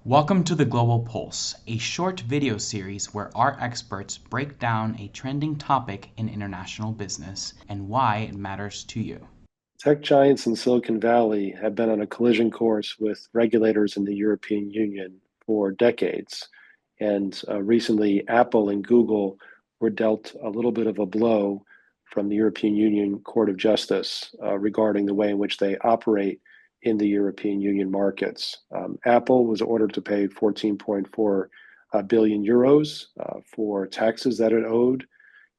Welcome to the Global Pulse, a short video series where our experts break down a trending topic in international business and why it matters to you. Tech giants in Silicon Valley have been on a collision course with regulators in the European Union for decades. And recently, Apple and Google were dealt a little bit of a blow from the European Union Court of Justice regarding the way in which they operate in the European Union markets. Apple was ordered to pay 14.4 billion euros for taxes that it owed,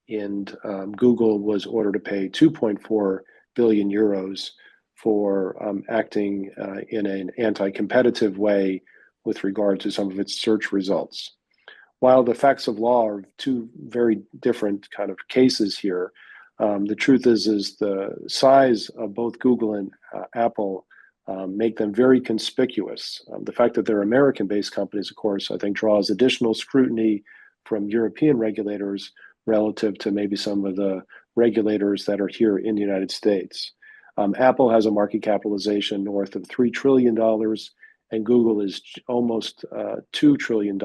and Google was ordered to pay 2.4 billion euros for acting in an anti-competitive way with regard to some of its search results. While the facts of law are two very different kind of cases here, the truth is the size of both Google and Apple make them very conspicuous. The fact that they're American-based companies, of course, I think draws additional scrutiny from European regulators relative to maybe some of the regulators that are here in the United States. Apple has a market capitalization north of $3 trillion, and Google is almost $2 trillion.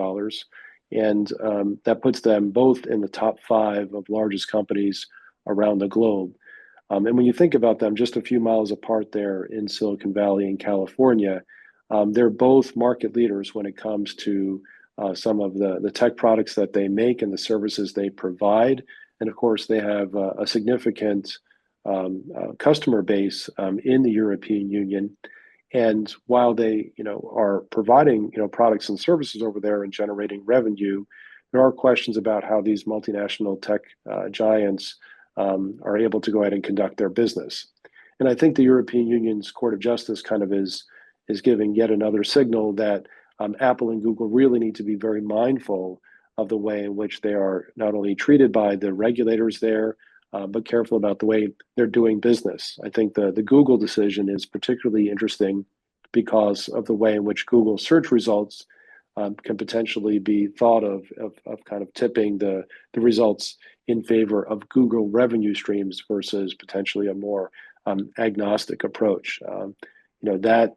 And that puts them both in the top five of largest companies around the globe. And when you think about them, just a few miles apart there in Silicon Valley in California, they're both market leaders when it comes to some of the tech products that they make and the services they provide. And of course, they have a significant customer base in the European Union. And while they, are providing, products and services over there and generating revenue, there are questions about how these multinational tech giants are able to go ahead and conduct their business. And I think the European Union's Court of Justice kind of is giving yet another signal that Apple and Google really need to be very mindful of the way in which they are not only treated by the regulators there, but careful about the way they're doing business. I think the Google decision is particularly interesting because of the way in which Google search results can potentially be thought of kind of tipping the results in favor of Google revenue streams versus potentially a more agnostic approach. That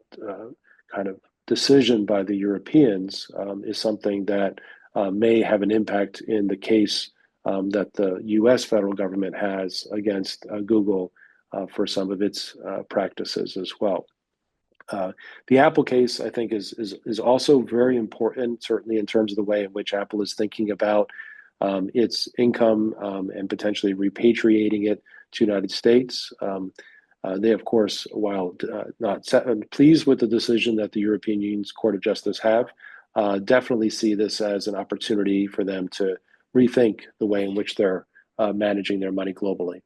kind of decision by the Europeans is something that may have an impact in the case that the US federal government has against Google for some of its practices as well. The Apple case, I think, is also very important, certainly in terms of the way in which Apple is thinking about its income and potentially repatriating it to the United States. They, of course, while not pleased with the decision that the European Union's Court of Justice have, definitely see this as an opportunity for them to rethink the way in which they're managing their money globally.